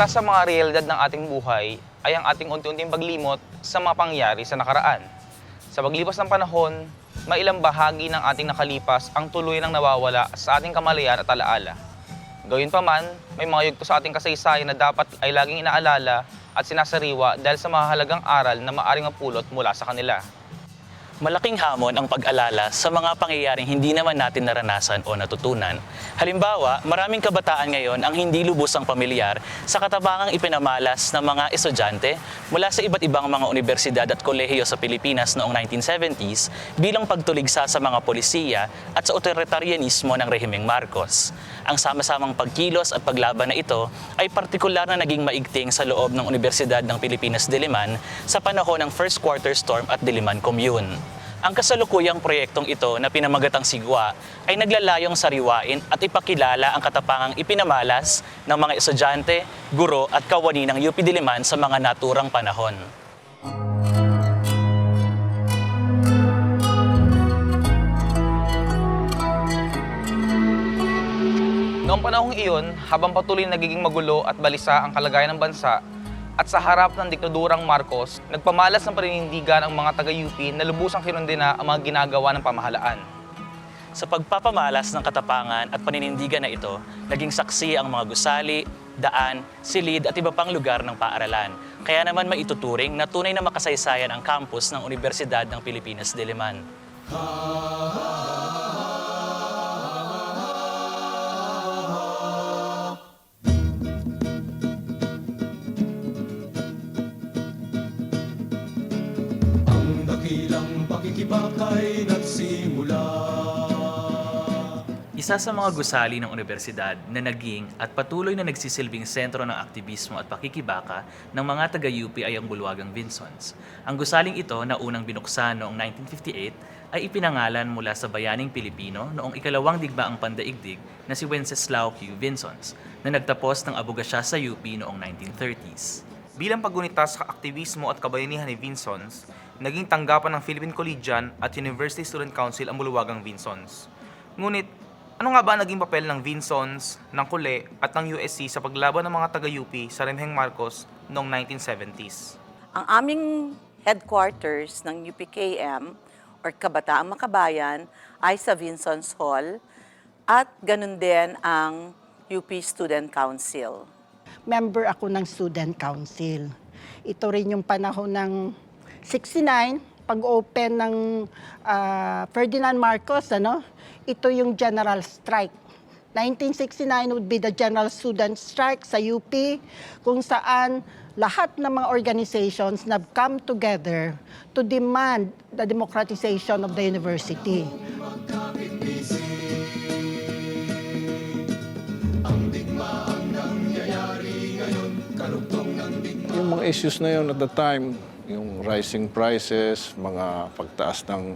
Isa sa mga realidad ng ating buhay ay ang ating unti-unting paglimot sa mga pangyayari sa nakaraan. Sa paglipas ng panahon, may ilang bahagi ng ating nakalipas ang tuloy nang nawawala sa ating kamalayan at alaala. Gayunpaman, may mga yugto sa ating kasaysayan na dapat ay laging inaalala at sinasariwa dahil sa mahalagang aral na maaaring mapulot mula sa kanila. Malaking hamon ang pag-alala sa mga pangyayaring hindi naman natin naranasan o natutunan. Halimbawa, maraming kabataan ngayon ang hindi lubusang pamilyar sa katapangang ipinamalas ng mga estudyante mula sa iba't ibang mga universidad at kolehiyo sa Pilipinas noong 1970s bilang pagtuligsa sa mga polisiya at sa otoritarianismo ng rehimeng Marcos. Ang sama-samang pagkilos at paglaban na ito ay partikular na naging maigting sa loob ng Universidad ng Pilipinas Diliman sa panahon ng First Quarter Storm at Diliman Commune. Ang kasalukuyang proyektong ito na pinamagatang Sigwa ay naglalayong sariwain at ipakilala ang katapangang ipinamalas ng mga estudyante, guro at kawani ng UP Diliman sa mga naturang panahon. Noong panahong iyon, habang patuloy nagiging magulo at balisa ang kalagayan ng bansa, at sa harap ng diktadurang Marcos, nagpamalas ng paninindigan ang mga taga-UP na lubusang kinundena ang mga ginagawa ng pamahalaan. Sa pagpapamalas ng katapangan at paninindigan na ito, naging saksi ang mga gusali, daan, silid at iba pang lugar ng paaralan. Kaya naman maituturing na tunay na makasaysayan ang campus ng Universidad ng Pilipinas Diliman. Pakikibakay nagsimula. Isa sa mga gusali ng universidad na naging at patuloy na nagsisilbing sentro ng aktibismo at pakikibaka ng mga taga-UP ay ang Bulwagang Vinsons. Ang gusaling ito na unang binuksan noong 1958 ay ipinangalan mula sa bayaning Pilipino noong ikalawang digmaang pandaigdig na si Wenceslao Q. Vinsons na nagtapos ng abogasya sa UP noong 1930s. Bilang paggunita sa aktibismo at kabayanihan ni Vinsons, naging tanggapan ng Philippine Collegian at University Student Council ang Bulwagang Vinsons. Ngunit, ano nga ba naging papel ng Vinsons, ng Kule at ng USC sa paglaban ng mga taga-UP sa rehimeng Marcos noong 1970s? Ang aming headquarters ng UPKM or Kabataang Makabayan ay sa Vinsons Hall at ganun din ang UP Student Council. Member ako ng Student Council. Ito rin yung panahon ng 69, pag-open ng Ferdinand Marcos, ito yung general strike. 1969 would be the general student strike sa UP, kung saan lahat ng mga organizations na come together to demand the democratization of the university. Yung mga issues na yun at the time, yung rising prices, mga pagtaas ng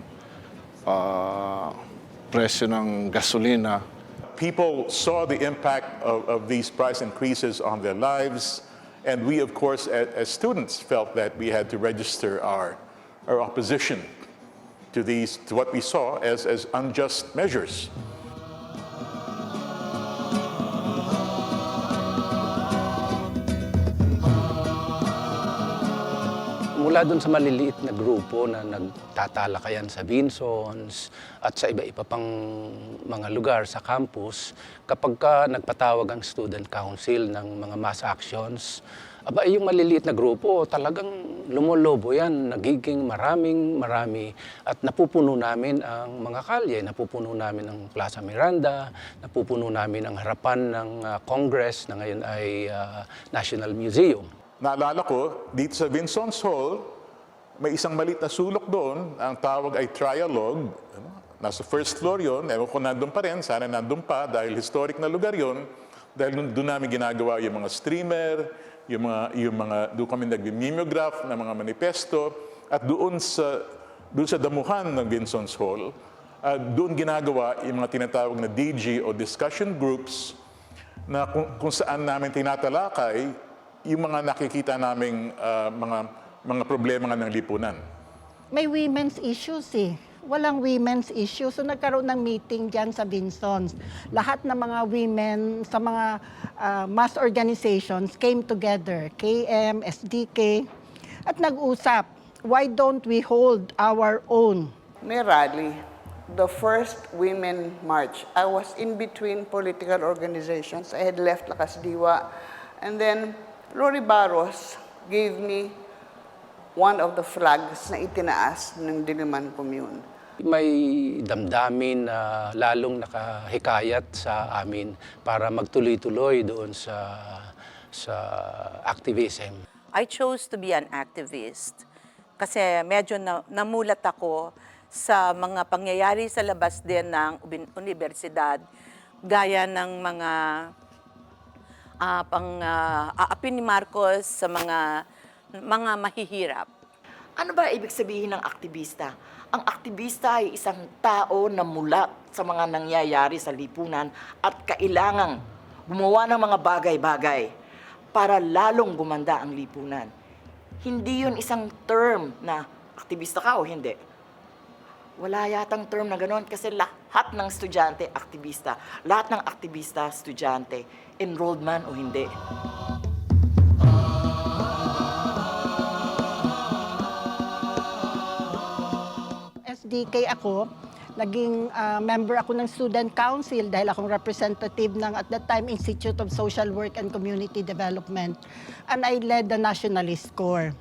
presyo ng gasolina. People saw the impact of these price increases on their lives, and we, of course, as students, felt that we had to register our opposition to what we saw as unjust measures. Mula doon sa maliliit na grupo na nagtatalakayan sa Vinsons at sa iba-iba pang mga lugar sa campus, kapag nagpatawag ang student council ng mga mass actions, yung maliliit na grupo talagang lumolobo yan, nagiging marami at napupuno namin ang mga kalye, napupuno namin ang Plaza Miranda, napupuno namin ang harapan ng Congress na ngayon ay National Museum. Naalala ko, dito sa Vinsons Hall, may isang maliit na sulok doon, ang tawag ay trialogue. Nasa first floor yon, ewan ko nandun pa rin, sana nandun pa dahil historic na lugar yon. Dahil doon namin ginagawa yung mga streamer, doon kami nag-mimeograph ng mga manifesto, at doon sa damuhan ng Vinsons Hall, doon ginagawa yung mga tinatawag na DG o discussion groups na kung saan namin tinatalakay yung mga nakikita naming mga problema ng lipunan. May women's issues walang women's issue. So nagkaroon ng meeting dyan sa Vinsons. Lahat ng mga women sa mga mass organizations came together, KM, SDK, at nag-usap, why don't we hold our own? May rally, the first women march. I was in between political organizations. I had left Lakas Diwa. And then, Rory Barros gave me one of the flags na itinaas ng Diliman Commune. May damdamin na lalong nakahikayat sa amin para magtuloy-tuloy doon sa activism. I chose to be an activist kasi medyo namulat ako sa mga pangyayari sa labas din ng universidad, gaya ng mga aapi ni Marcos sa mga mahihirap. Ano ba ibig sabihin ng aktivista? Ang aktivista ay isang tao na mula sa mga nangyayari sa lipunan at kailangang gumawa ng mga bagay-bagay para lalong gumanda ang lipunan. Hindi yun isang term na aktivista ka o hindi. Wala yatang term na gano'n kasi lahat ng estudyante, aktivista. Lahat ng aktivista, estudyante, enrolled man o hindi. SDK ako, naging member ako ng student council dahil akong representative ng at that time Institute of Social Work and Community Development, and I led the Nationalist Corps.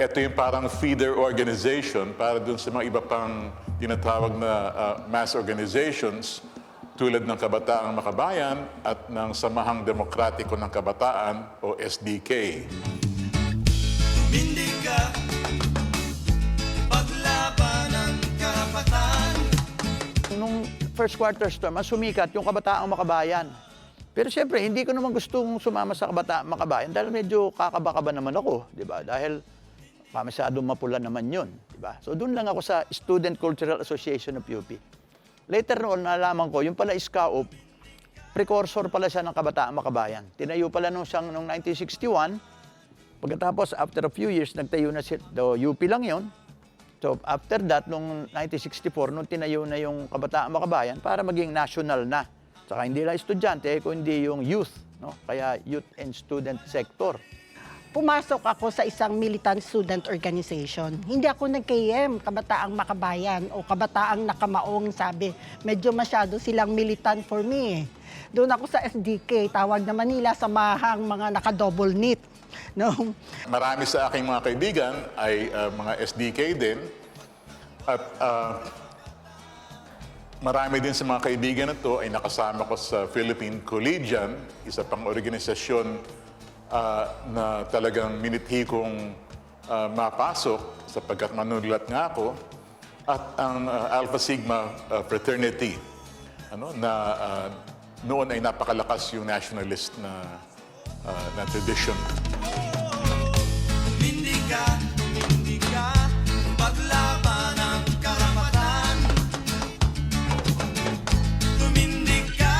Ito yung parang feeder organization para dun sa mga iba pang tinatawag na mass organizations tulad ng Kabataang Makabayan at ng Samahang Demokratiko ng Kabataan o SDK. Tumindig ka, paglaban ng karapatan. Nung first quarter storm, mas sumikat yung Kabataang Makabayan. Pero siyempre, hindi ko naman gustong sumama sa Kabataang Makabayan dahil medyo kakaba-kaba naman ako, di ba? Dahil masyadong mapula naman yun, di ba? So doon lang ako sa Student Cultural Association of UP. Later noon, nalaman ko, yung pala SCAUP, precursor pala siya ng Kabataang Makabayan. Tinayo pala noong 1961. Pagkatapos, after a few years, nagtayo na UP lang yun. So after that, noong 1964, nung tinayo na yung Kabataang Makabayan para maging national na. Saka hindi lang estudyante, kundi yung youth, no? Kaya youth and student sector. Pumasok ako sa isang militant student organization. Hindi ako nag-KM, Kabataang Makabayan o Kabataang Nakamaong, sabi. Medyo masyado silang militant for me. Doon ako sa SDK, tawag na Manila, samahang mga naka-double knit. No? Marami sa aking mga kaibigan ay mga SDK din. At marami din sa mga kaibigan na to ay nakasama ko sa Philippine Collegian, isa pang organisasyon na talagang minithi kong mapasok sapagkat manunulat nga ako, at ang Alpha Sigma Fraternity, na noon ay napakalakas yung nationalist na tradition. Tumindig ka, paglaban ng karapatan. Tumindig ka,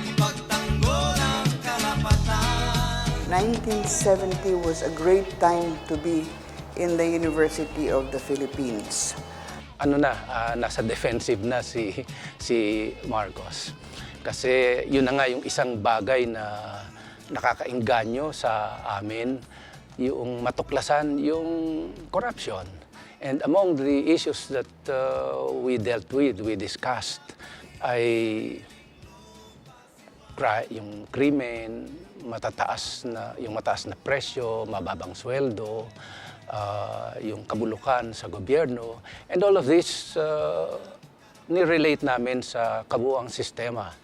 ipagtanggol ang karapatan. 1970 was a great time to be in the University of the Philippines. Nasa defensive na si Marcos. Kasi yun na nga yung isang bagay na nakakaengganyo sa amin, yung matuklasan yung corruption. And among the issues that we dealt with, we discussed, ay yung krimen, yung mataas na presyo, mababang sweldo, yung kabulukan sa gobyerno. And all of this, nirelate namin sa kabuuang sistema.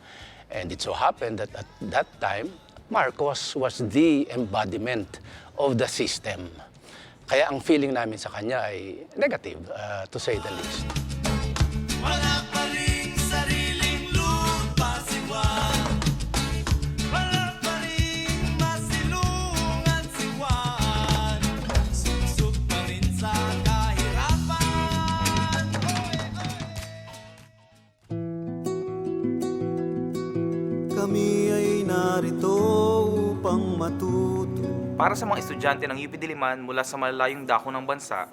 And it so happened that at that time, Marcos was the embodiment of the system. Kaya ang feeling namin sa kanya ay negative, to say the least. Wala pa ring sariling lupa siwan. Wala pa ring masilungan siwan. Suksok pa rin sa kahirapan. Kami ay narito upang matuto. Para sa mga estudyante ng UP Diliman mula sa malalayong dako ng bansa,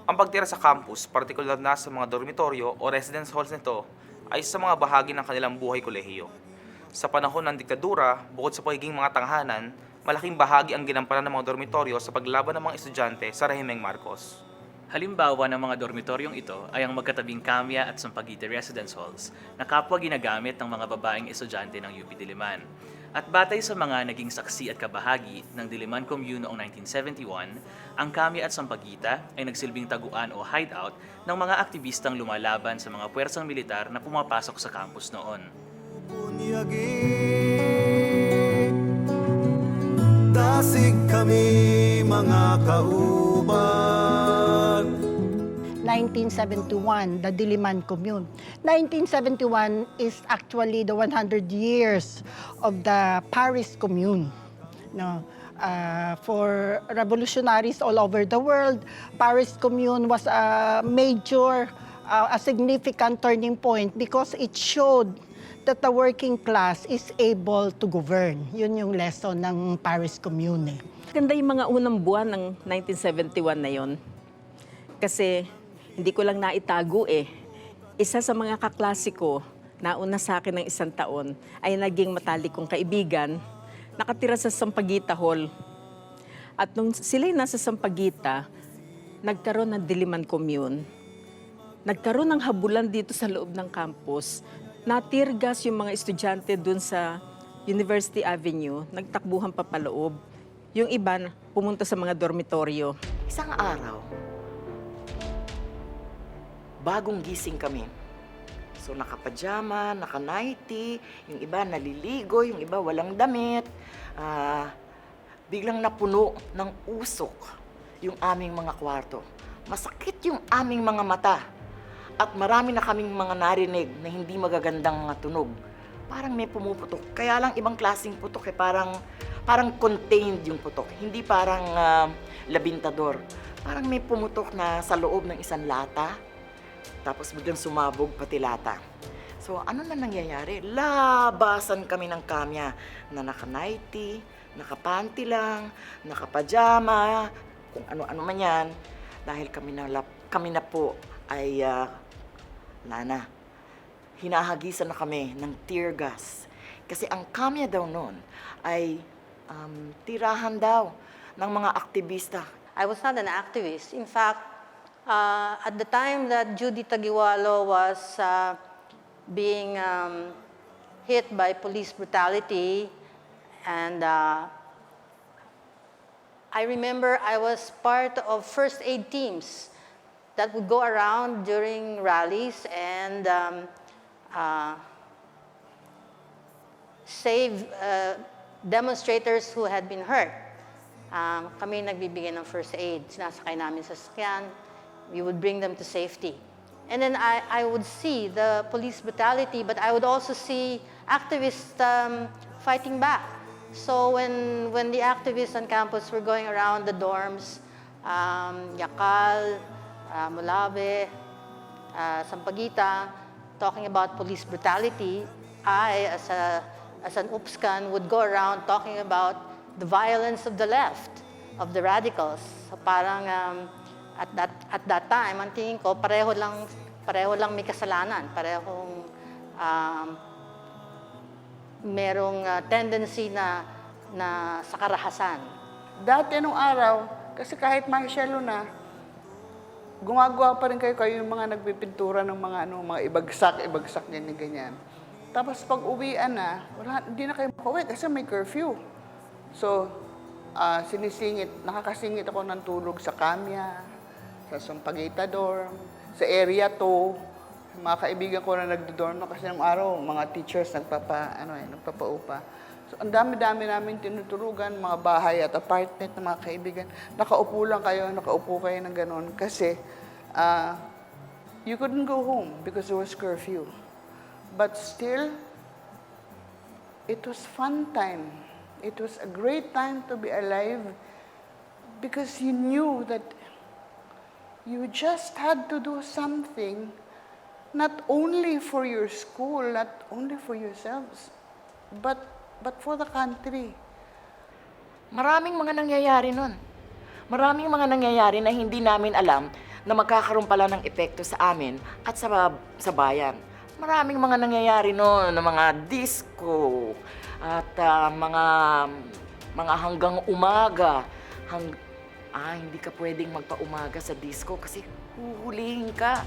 Ang pagtira sa campus, partikular na sa mga dormitoryo o residence halls nito, ay sa mga bahagi ng kanilang buhay kolehiyo. Sa panahon ng diktadura, bukod sa pagiging mga tanghanan, malaking bahagi ang ginampanan ng mga dormitoryo sa paglaban ng mga estudyante sa rehimeng Marcos. Halimbawa ng mga dormitoryong ito ay ang magkatabing kamya at sampagita residence halls na kapwa ginagamit ng mga babaeng estudyante ng UP Diliman. At batay sa mga naging saksi at kabahagi ng Diliman Commune noong 1971, ang kamya at sampagita ay nagsilbing taguan o hideout ng mga aktivistang lumalaban sa mga puwersang militar na pumapasok sa campus noon. Bunyagi, dasig kami mga kauban. 1971, the Diliman Commune. 1971 is actually the 100 years of the Paris Commune. No, for revolutionaries all over the world, Paris Commune was a major, a significant turning point because it showed that the working class is able to govern. Yun yung lesson ng Paris Commune. Ganda yung mga unang buwan ng 1971 na yon. Kasi hindi ko lang naitago eh. Isa sa mga kaklase ko, nauna sa akin ng 1 taon, ay naging matalikong kaibigan, nakatira sa Sampaguita Hall. At nung sila'y nasa Sampaguita, nagkaroon ng Diliman Commune. Nagkaroon ng habulan dito sa loob ng campus. Natirgas yung mga estudyante dun sa University Avenue, nagtakbuhan papaloob. Yung iba, pumunta sa mga dormitoryo. Isang araw, bagong gising kami. So nakapajama, naka-nighty, yung iba naliligo, yung iba walang damit. Biglang napuno ng usok yung aming mga kwarto. Masakit yung aming mga mata. At marami na kaming mga narinig na hindi magagandang mga tunog. Parang may pumuputok. Kaya lang ibang klaseng putok eh. Parang contained yung putok. Hindi parang labintador. Parang may pumutok na sa loob ng isang lata. Tapos biglang sumabog pati lata. So ano na nangyayari? Labasan kami ng kamya na naka-nighty, naka-panty lang, naka-pajama, kung ano-ano man yan. Dahil kami na po ay hinahagisan na kami ng tear gas. Kasi ang kamya daw noon ay tirahan daw ng mga aktivista. I was not an activist. In fact, at the time that Judy Tagiwalo was being hit by police brutality, and I remember I was part of first aid teams that would go around during rallies and save demonstrators who had been hurt. Kami nagbibigay ng first aid. Sinasakay namin sa sasakyan. We would bring them to safety. And then I would see the police brutality, but I would also see activists fighting back. So when the activists on campus were going around the dorms, Yakal, Mulabe, Sampaguita, talking about police brutality, I, as an UPSCAN, would go around talking about the violence of the left, of the radicals. So parang at that time, ang tingin ko, pareho lang may kasalanan, parehong merong tendency na sa karahasan. Dati nung araw, kasi kahit martial na, gumagawa pa rin kayo yung mga nagpipintura ng mga ibagsak, ganyan. Tapos pag uwian na, hindi na kayo makauwi kasi may curfew. So, nakakasingit ako ng tulog sa kamya, sa Sampaguita dorm, sa area 2. Mga kaibigan ko na nagdo-dorm na kasi ng araw, mga teachers nagpapaupa. So, ang dami-dami namin tinutulugan, mga bahay at apartment ng mga kaibigan. Nakaupo kayo ng ganon. Kasi, you couldn't go home because there was curfew. But still, it was fun time. It was a great time to be alive because you knew that you just had to do something not only for your school, not only for yourselves, but for the country. Maraming mga nangyayari nun. Maraming mga nangyayari na hindi namin alam na magkakaroon pala ng epekto sa amin at sa bayan. Maraming mga nangyayari noon, na mga disco at mga hanggang umaga. Hindi ka pwedeng magpa-umaga sa disco kasi huhulihin ka.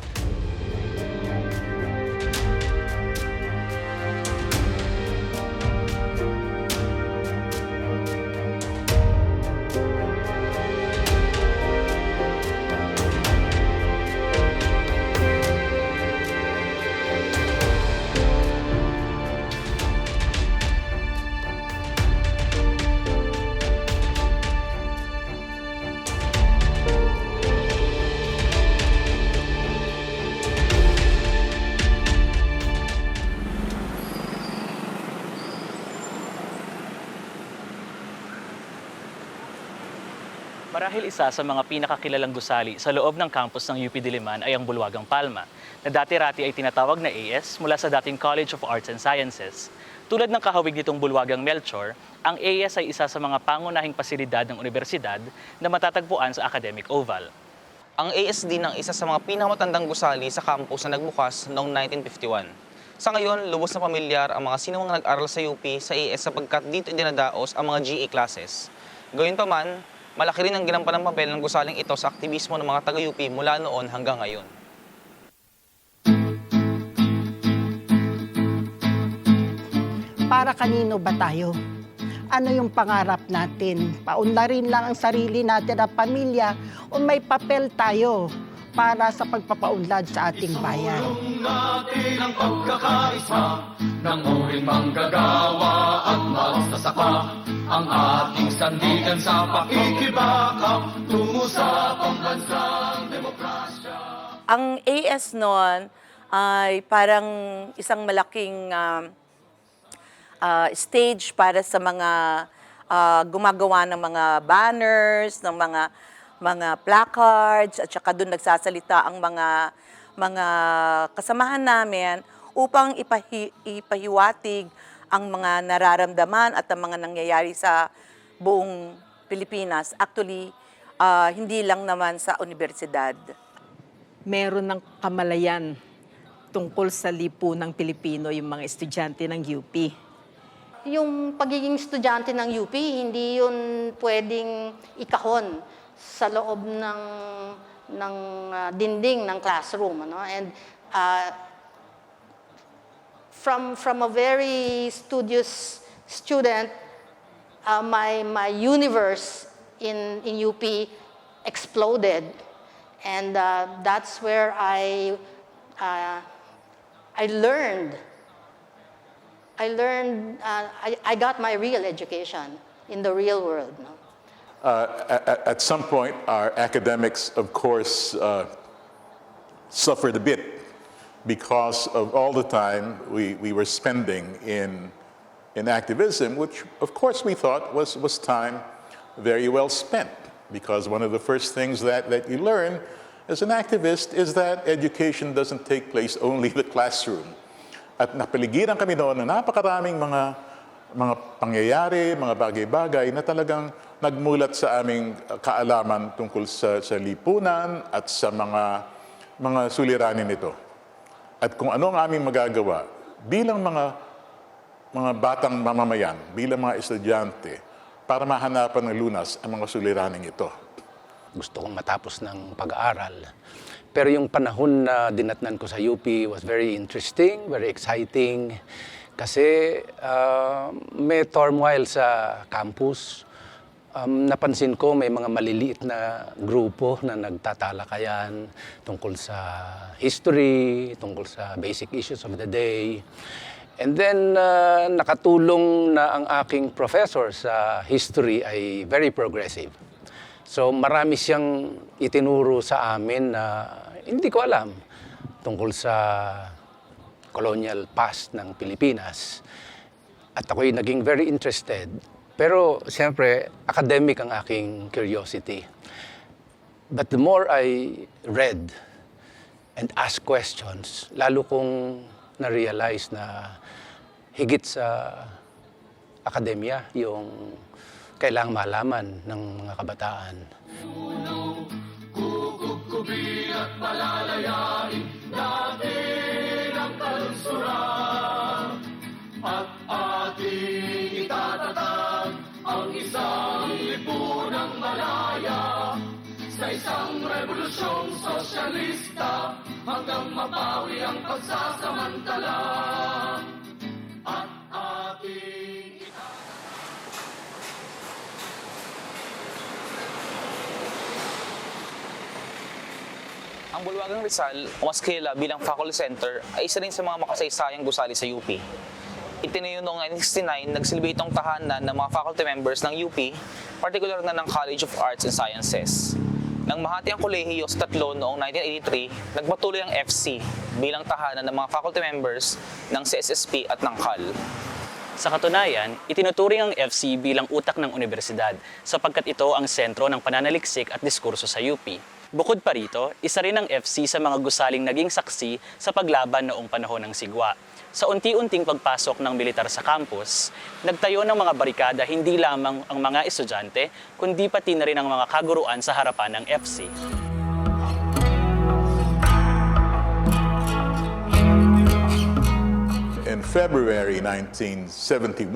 Marahil isa sa mga pinakakilalang gusali sa loob ng campus ng UP Diliman ay ang Bulwagang Palma, na dati-rati ay tinatawag na AS mula sa dating College of Arts and Sciences. Tulad ng kahawig nitong Bulwagang Melchor, ang AS ay isa sa mga pangunahing pasilidad ng universidad na matatagpuan sa Academic Oval. Ang AS din ang isa sa mga pinakamatandang gusali sa campus na nagbukas noong 1951. Sa ngayon, lubos na pamilyar ang mga sinumang nag-aral sa UP sa AS sapagkat dito dinadaos ang mga GE classes. Gayunpaman, malaki rin ang ginampan ng papel ng gusaling ito sa aktibismo ng mga taga-UP mula noon hanggang ngayon. Para kanino ba tayo? Ano yung pangarap natin? Paunlarin lang ang sarili natin at pamilya o may papel tayo para sa pagpapaunlad sa ating bayan? Isulong natin ang pagkakaisa ng uring manggagawa at magsasaka. Ang ating sandigan sa pakikibaka tungo sa pambansang demokrasya. Ang AS noon ay parang isang malaking stage para sa mga gumagawa ng mga banners, ng mga placards, at saka doon nagsasalita ang mga kasamahan namin upang ipahiwatig ang mga nararamdaman at ang mga nangyayari sa buong Pilipinas. Actually, hindi lang naman sa universidad. Meron ng kamalayan tungkol sa lipunang Pilipino yung mga estudyante ng UP. Yung pagiging estudyante ng UP, hindi yun pwedeng ikahon sa loob ng dinding ng classroom. Ano? And from a very studious student, my universe in UP exploded, and that's where I learned. I got my real education in the real world. No? At some point, our academics, of course, suffered a bit because of all the time we were spending in activism, which, of course, we thought was time very well spent. Because one of the first things that you learn as an activist is that education doesn't take place only in the classroom. At napaligiran kami noon na napakaraming mga pangyayari, mga bagay-bagay na talagang nagmulat sa aming kaalaman tungkol sa lipunan at sa mga suliranin nito. At kung ano ang aming magagawa bilang mga batang mamamayan, bilang mga estudyante, para mahanapan ng lunas ang mga suliraning ito. Gusto kong matapos ng pag-aaral. Pero yung panahon na dinatnan ko sa UP was very interesting, very exciting. Kasi may turmoil sa campus. Napansin ko may mga maliliit na grupo na nagtatalakayan tungkol sa history, tungkol sa basic issues of the day. And then nakatulong na ang aking professor sa history ay very progressive. So marami siyang itinuro sa amin na hindi ko alam tungkol sa colonial past ng Pilipinas. At ako'y naging very interested. Pero siyempre, academic ang aking curiosity. But the more I read and asked questions, lalo kong na-realize na higit sa akademya yung kailangang malaman ng mga kabataan. lulubin at malalayain natin ang kalunsuran. At ating itatatag ang isang lipunang malaya sa isang revolusyong sosyalista hanggang mapawi ang pagsasamantala. At ating Ang Bulwagang Rizal, o mas kilala bilang Faculty Center, ay isa rin sa mga makasaysayang gusali sa UP. Itinayo noong 1969, nagsilbi itong tahanan ng mga faculty members ng UP, partikular na ng College of Arts and Sciences. Nang mahati ang kolehiyo sa tatlo noong 1983, nagpatuloy ang FC bilang tahanan ng mga faculty members ng CSSP at ng CAL. Sa katunayan, itinuturing ang FC bilang utak ng universidad sapagkat ito ang sentro ng pananaliksik at diskurso sa UP. Bukod pa rito, isa rin ang FC sa mga gusaling naging saksi sa paglaban noong panahon ng sigwa. Sa unti-unting pagpasok ng militar sa campus, nagtayo ng mga barikada hindi lamang ang mga estudyante, kundi pati na rin ang mga kaguruan sa harapan ng FC. In February 1971,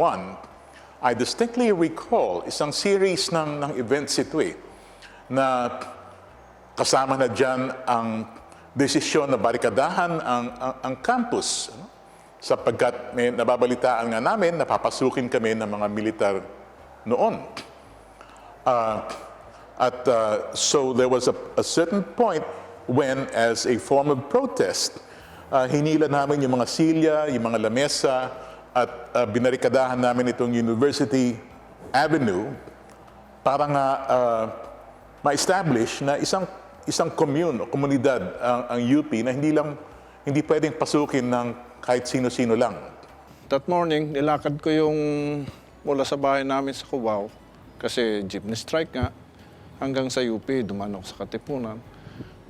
I distinctly recall isang series ng events ito na kasama na dyan ang desisyon na barikadahan ang campus. Sapagkat may nababalitaan nga namin, napapasukin kami ng mga militar noon. So there was a certain point when, as a form of protest, hinila namin yung mga silya, yung mga lamesa, at binarikadahan namin itong University Avenue para nga ma-establish na isang commune o komunidad ang UP na hindi pwedeng pasukin ng kahit sino-sino lang. That morning, nilakad ko yung mula sa bahay namin sa Cubao kasi jeepney strike nga hanggang sa UP, dumaan ako sa Katipunan.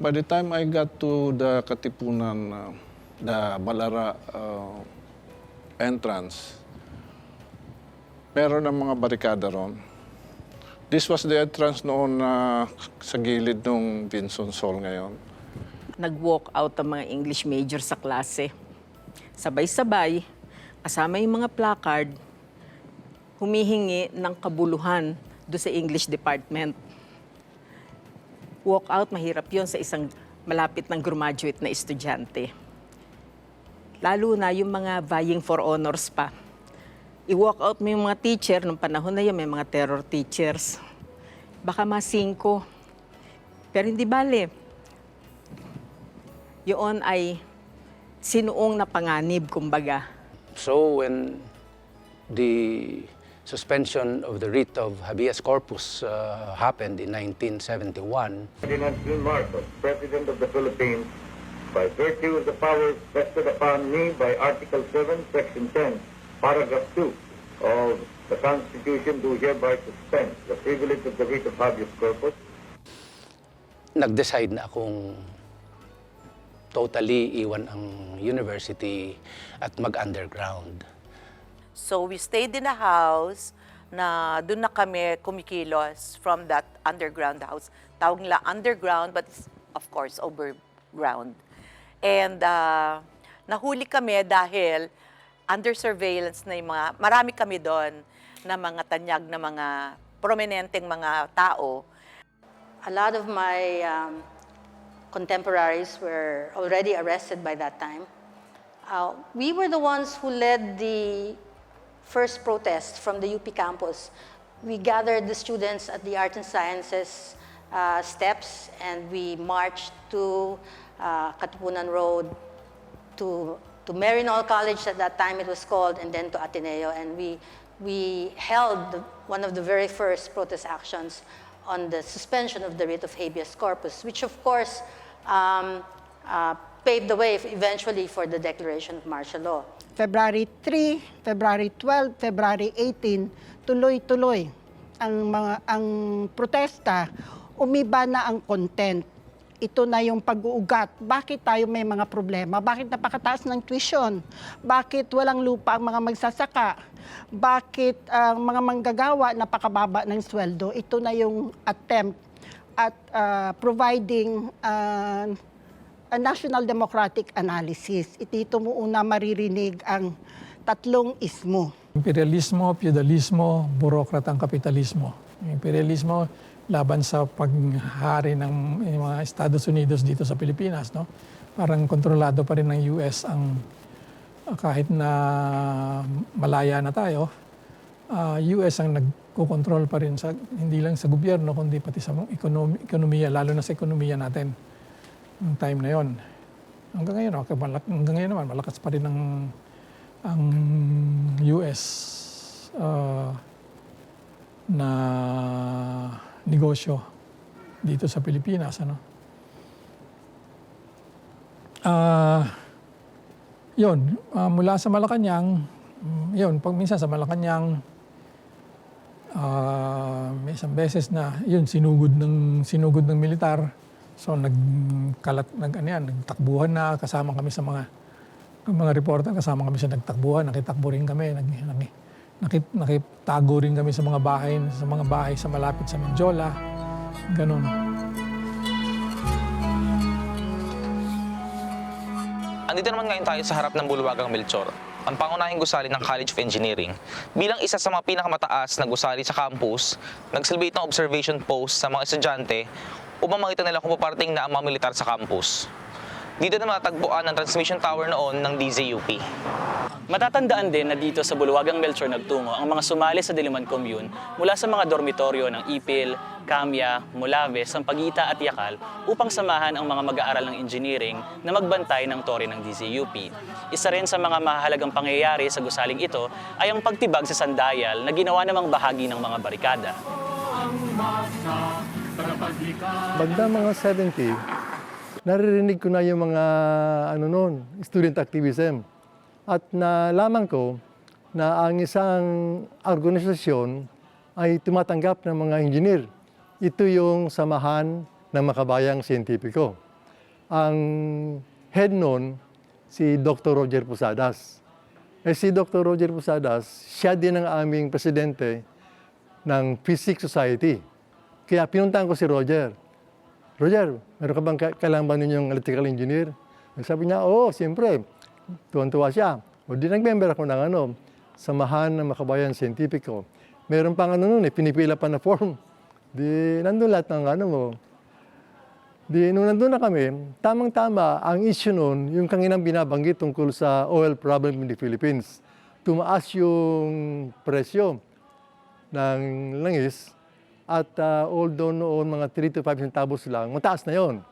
By the time I got to the Katipunan, the Balara entrance, meron ng mga barikada ron. This was the entrance noon sa gilid ng Vincent Hall ngayon. Nag-walk out ang mga English major sa klase. Sabay-sabay, kasama yung mga placard, humihingi ng kabuluhan doon sa English department. Walk out, mahirap yon sa isang malapit ng graduate na estudyante. Lalo na yung mga vying for honors pa. I-walk out mo yung mga teacher, nung panahon na yun, may mga terror teachers. Baka masingko. Pero hindi bale. Yun ay sinuong na panganib, kumbaga. So when the suspension of the writ of habeas corpus happened in 1971, Ferdinand Marcos, President of the Philippines, by virtue of the powers vested upon me by Article 7, Section 10, Paragraph 2 of the Constitution, do hereby suspend the privilege of the writ of habeas corpus. nag-decide na akong totally iwan ang university at mag-underground. So we stayed in a house na doon na kami kumikilos from that underground house. Tawag nila underground, but it's, of course, overground. And nahuli kami dahil under surveillance na yung mga, marami kami doon na mga tanyag na mga prominenteng mga tao. A lot of my contemporaries were already arrested by that time. We were the ones who led the first protest from the UP campus. We gathered the students at the Arts and Sciences steps, and we marched to Katipunan Road, to Marinol College at that time it was called, and then to Ateneo. And we held one of the very first protest actions on the suspension of the writ of habeas corpus, which of course paved the way eventually for the declaration of martial law. February 3, February 12, February 18, tuloy-tuloy ang protesta, umiba na ang content. Ito na yung pag-uugat. Bakit tayo may mga problema? Bakit napakataas ng tuition? Bakit walang lupa ang mga magsasaka? Bakit ang mga manggagawa napakababa ng sweldo? Ito na yung attempt at providing a national democratic analysis. Dito mo una maririnig ang tatlong ismo. Imperialismo, feudalismo, burokratang kapitalismo. Yung imperialismo laban sa paghari ng mga Estados Unidos dito sa Pilipinas, no? Parang kontrolado pa rin ng US ang kahit na malaya na tayo, US ang nagkokontrol pa rin sa hindi lang sa gobyerno kundi pati sa ekonomiya, lalo na sa ekonomiya natin ng time na 'yon. Hanggang ngayon naman malakas pa rin ang US na negosyo dito sa Pilipinas, ano? Mula sa Malacanang, pag minsan sa Malacanang, may isang beses na sinugod ng militar. So nagtakbuhan na, kasama kami sa mga reporter, kasama kami sa nagtakbuhan, nakitakbo rin kami, nakitago rin kami sa mga bahay sa malapit sa Menjola, ganun. Andito naman ngayon tayo sa harap ng Bulwagang Melchor, ang pangunahing gusali ng College of Engineering. Bilang isa sa mga pinakamataas na gusali sa campus, nagsilbi ng observation post sa mga estudyante upang makita nila kung paparating na ang mga militar sa campus. Dito na matagpuan ang transmission tower noon ng DZUP. Matatandaan din na dito sa Bulwagang Melchor nagtungo ang mga sumali sa Diliman Commune mula sa mga dormitoryo ng Ipil, Kamya, Molave, Sampaguita at Yakal upang samahan ang mga mag-aaral ng engineering na magbantay ng tore ng DZUP. Isa rin sa mga mahalagang pangyayari sa gusaling ito ay ang pagtibag sa sandayal na ginawa namang bahagi ng mga barikada. Bagda mga 70, naririnig ko na yung mga student activism. At nalaman ko na ang isang organisasyon ay tumatanggap ng mga engineer. Ito yung Samahan ng Makabayang Siyentipiko. Ang head nun, si Dr. Roger Posadas. Si Dr. Roger Posadas, siya din ang aming presidente ng Physics Society. Kaya pinuntahan ko si Roger. Roger, meron ka bang kailangan ba ninyong electrical engineer? Sabi niya, oo, siyempre. Tuwan-tuwa siya. O di nag-member ako ng Samahan ng Makabayan Siyentipiko. Meron pang pinipila pa na form. Di nandun lahat ng Di nung nandun na kami, tamang-tama ang issue nun, yung kanginang binabanggit tungkol sa oil problem in the Philippines. Tumaas yung presyo ng langis at although noon mga 3 to 5 centavos lang, mataas na yon.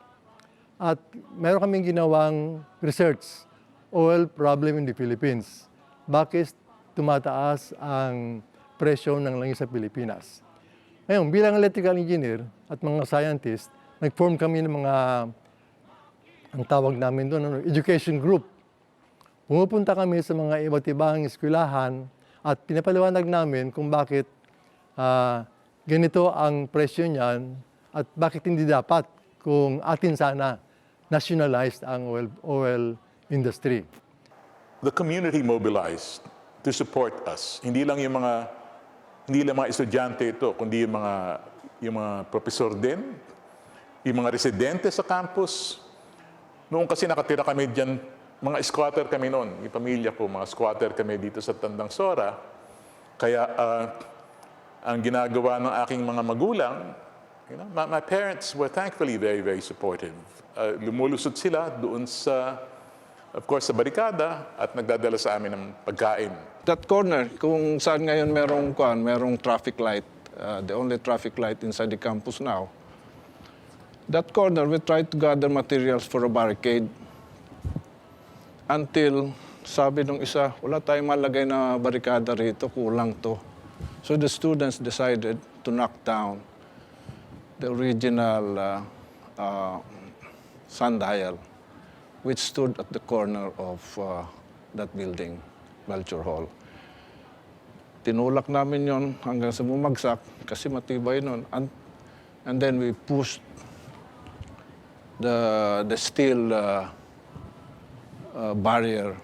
At meron kaming ginawang research, oil problem in the Philippines. Bakit tumataas ang presyo ng langis sa Pilipinas? Ngayon, bilang electrical engineer at mga scientist, nag-form kami ng mga, ang tawag namin doon, education group. Pumupunta kami sa mga iba't ibang eskwelahan at pinapaliwanag namin kung bakit ganito ang presyo niyan at bakit hindi dapat kung atin sana nationalized ang oil industry. The community mobilized to support us. Hindi lang mga estudyante ito, kundi yung mga profesor din, yung mga residente sa campus. Noong kasi nakatira kami diyan, mga squatter kami noon, yung pamilya ko, mga squatter kami dito sa Tandang Sora. Kaya ang ginagawa ng aking mga magulang, my parents were thankfully very, very supportive. Lumulusot sila doon of course, sa barikada at nagdadala sa amin ng pagkain. That corner, kung saan ngayon merong traffic light, the only traffic light inside the campus now, that corner, we tried to gather materials for a barricade until sabi nung isa, wala tayong malagay na barikada rito, kulang to. So the students decided to knock down the original sundial, which stood at the corner of that building, Melchor Hall. Tinulak namin yon hanggang sa bumagsak kasi matibay nun. And then we pushed the steel barrier,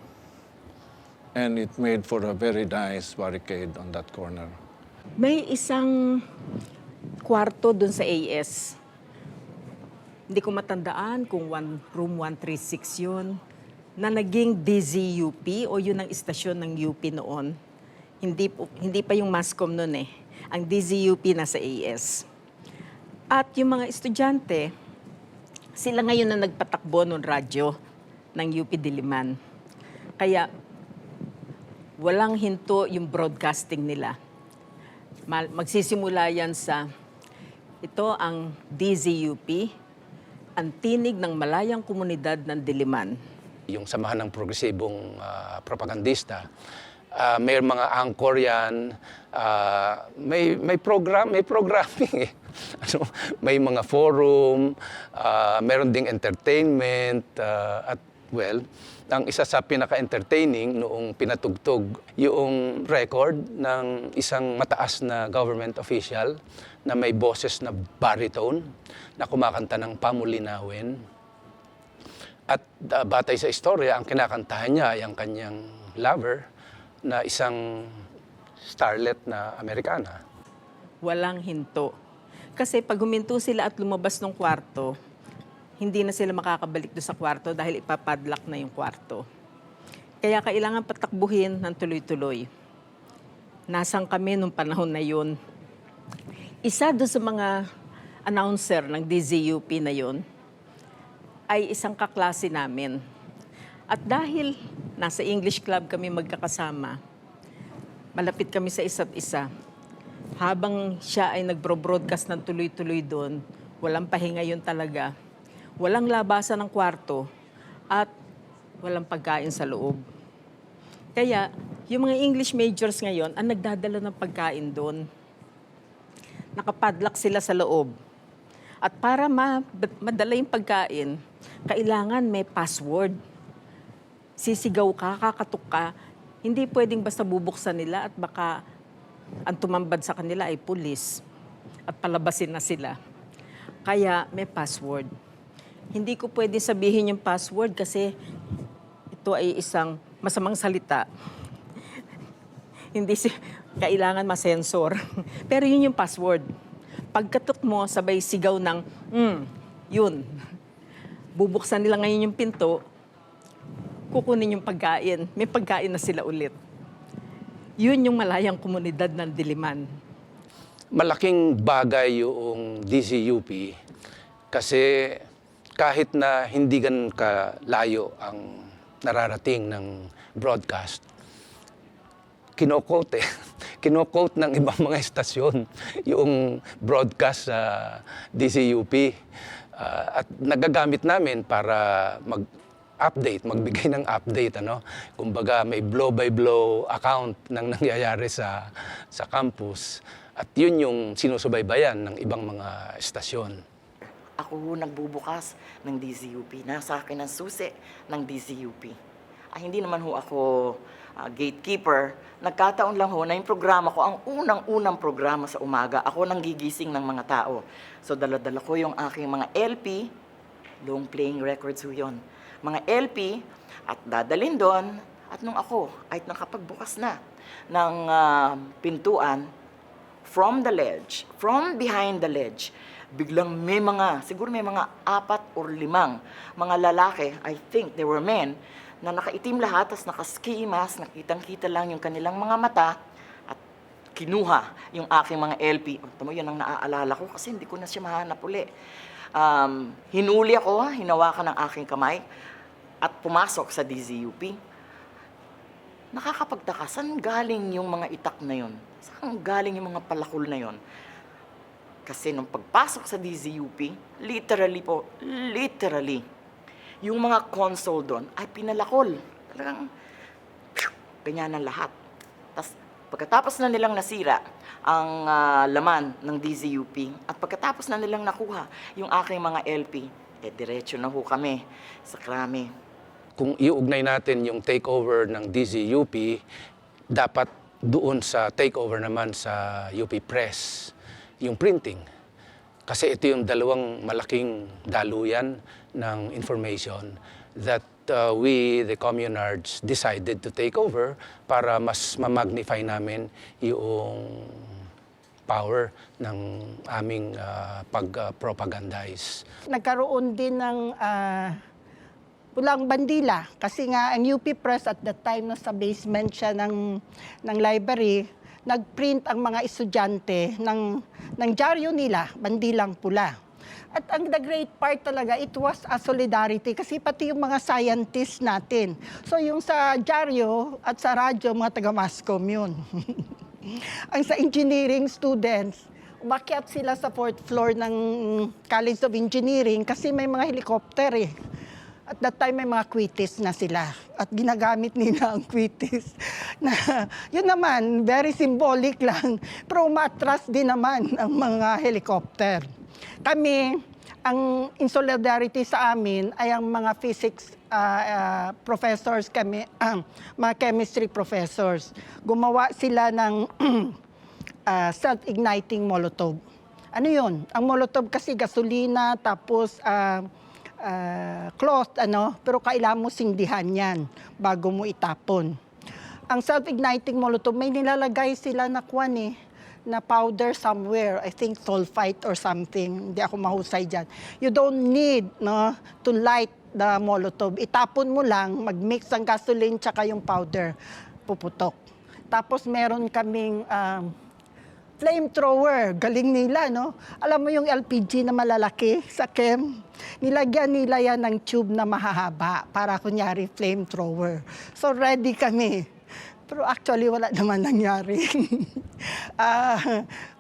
and it made for a very nice barricade on that corner. May isang kwarto dun sa AS hindi ko matandaan kung room 136 yun, na naging DZUP o yun ang istasyon ng UP noon. Hindi pa yung MASCOM noon eh. Ang DZUP nasa AS. At yung mga estudyante, sila ngayon na nagpatakbo ng radyo ng UP Diliman. Kaya walang hinto yung broadcasting nila. Magsisimula yan sa, ito ang DZUP, ang tinig ng malayang komunidad ng Diliman. Yung samahan ng progresibong propagandista, may mga anchor yan, may programming eh. May mga forum, meron ding entertainment, at well, ang isa sa pinaka-entertaining noong pinatugtog yung record ng isang mataas na government official na may boses na baritone na kumakanta ng pamulinawin. At batay sa istorya, ang kinakantahan niya ay ang kanyang lover na isang starlet na Amerikana. Walang hinto. Kasi pag huminto sila at lumabas ng kwarto, hindi na sila makakabalik doon sa kwarto dahil ipapadlock na yung kwarto. Kaya kailangan patakbuhin ng tuloy-tuloy. Nasaan kami nung panahon na yun? Isa doon sa mga announcer ng DZUP na yun ay isang kaklase namin. At dahil nasa English Club kami magkakasama, malapit kami sa isa't isa. Habang siya ay nagbo-broadcast ng tuloy-tuloy doon, walang pahinga yun talaga. Walang labasan ng kwarto at walang pagkain sa loob. Kaya, yung mga English majors ngayon ang nagdadala ng pagkain doon. Nakapadlock sila sa loob. At para madala yung pagkain, kailangan may password. Sisigaw ka, kakatok ka, hindi pwedeng basta bubuksan nila at baka ang tumambad sa kanila ay pulis at palabasin na sila. Kaya may password. Hindi ko pwede sabihin yung password kasi ito ay isang masamang salita. Kailangan masensor. Pero yun yung password. Pagkatok mo, sabay sigaw ng, yun. Bubuksan nila ngayon yung pinto, kukunin yung pagkain. May pagkain na sila ulit. Yun yung malayang komunidad ng Diliman. Malaking bagay yung DZUP kasi kahit na hindi ganun kalayo ang nararating ng broadcast, kino-quote ng ibang mga estasyon yung broadcast sa DZUP. At nagagamit namin para magbigay ng update. Kumbaga may blow-by-blow account ng nangyayari sa campus. At yun yung sinusubaybayan ng ibang mga estasyon. Ako nagbubukas ng DZUP. Nasa akin ang susi ng DZUP. Hindi naman ho ako gatekeeper. Nagkataon lang ho na yung programa ko, ang unang-unang programa sa umaga, ako nang gigising ng mga tao. So dala-dala ko yung aking mga LP, long playing records ho yun. Mga LP, at dadalhin doon, at nung ako ay nakapagbukas na ng pintuan, from the ledge, from behind the ledge, biglang siguro may mga 4 or 5 mga lalaki, I think they were men, na nakaitim lahat, tas naka-ski mask, nakitang-kita lang yung kanilang mga mata, at kinuha yung aking mga LP. Tama, yun ang naaalala ko kasi hindi ko na siya mahanap uli. Hinuli ako, hinawakan ng aking kamay, at pumasok sa DZUP. Nakakapagtaka, saan galing yung mga itak na yun? Saan galing yung mga palakol na yun? Kasi nung pagpasok sa DZUP, literally, yung mga console doon ay pinalakol. Talagang, ganyan ang lahat. Tapos, pagkatapos na nilang nasira ang laman ng DZUP, at pagkatapos na nilang nakuha yung aking mga LP, diretso na ho kami sa krami. Kung iugnay natin yung takeover ng DZUP, dapat doon sa takeover naman sa UP Press, yung printing. Kasi ito yung dalawang malaking daluyan ng information that we, the communards, decided to take over para mas ma-magnify namin yung power ng aming pag-propagandize. Nagkaroon din ng pulang bandila kasi nga ang UP Press at that time nasa basement siya ng library, nagprint ang mga estudyante ng dyaryo nila, bandilang pula. At ang the great part talaga, it was a solidarity kasi pati yung mga scientists natin. So yung sa dyaryo at sa radyo, mga taga-mascom yun. Ang sa engineering students, umakyat sila sa 4th floor ng College of Engineering kasi may mga helicopter eh. At that time may mga quitis na sila at ginagamit nila ang quitis na yun naman, very symbolic lang, pero umatras din naman ang mga helicopter. Kami, ang in solidarity sa amin ay ang mga physics professors kami, mga chemistry professors. Gumawa sila ng self-igniting molotov. Ano yun? Ang molotov kasi gasolina, tapos cloth, pero kailangan mo sindihan yan bago mo itapon. Ang self-igniting molotov, may nilalagay sila na na powder somewhere, I think sulfite or something, hindi ako mahusay dyan. You don't need to light the molotov. Itapon mo lang, mag-mix ang gasoline tsaka yung powder, puputok. Tapos meron kaming flamethrower, galing nila, no? Alam mo yung LPG na malalaki sa chem? Nilagyan nila yan ng tube na mahahaba para kunyari flamethrower. So ready kami. Pero actually, wala naman nangyari.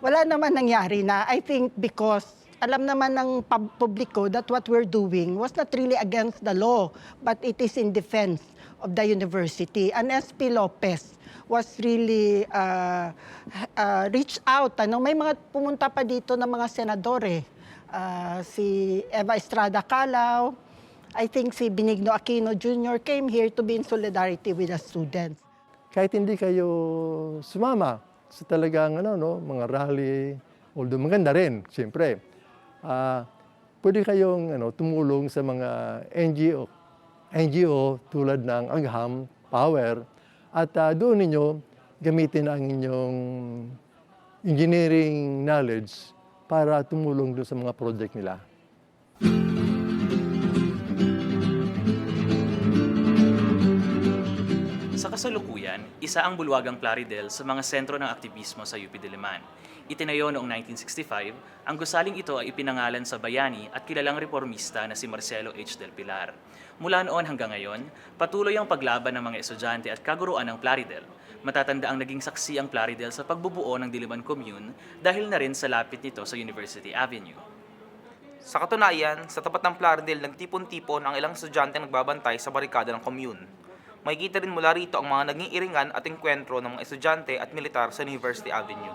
Wala naman nangyari na. I think because alam naman ng publiko that what we're doing was not really against the law, but it is in defense of the university. And SP Lopez was really reached out. May mga pumunta pa dito ng mga senador eh. Si Eva Estrada Calao, I think si Benigno Aquino Jr. came here to be in solidarity with the students. Kahit hindi kayo sumama sa talagang mga rally, although maganda rin, siyempre, pwede kayong tumulong sa mga NGO tulad ng Agham, Power, at doon ninyo gamitin ang inyong engineering knowledge para tumulong doon sa mga project nila. Sa kasalukuyan, isa ang bulwagang Plaridel sa mga sentro ng aktibismo sa UP Diliman. Itinayo noong 1965, ang gusaling ito ay ipinangalan sa bayani at kilalang reformista na si Marcelo H. Del Pilar. Mula noon hanggang ngayon, patuloy ang paglaban ng mga estudyante at kaguruan ng Plaridel. Matatanda ang naging saksi ang Plaridel sa pagbubuo ng Diliman Commune dahil na rin sa lapit nito sa University Avenue. Sa katunayan, sa tapat ng Plaridel nagtipon-tipon ang ilang estudyante nagbabantay sa barikada ng commune. Makikita rin mula rito ang mga naging iringan at engkwentro ng mga estudyante at militar sa University Avenue.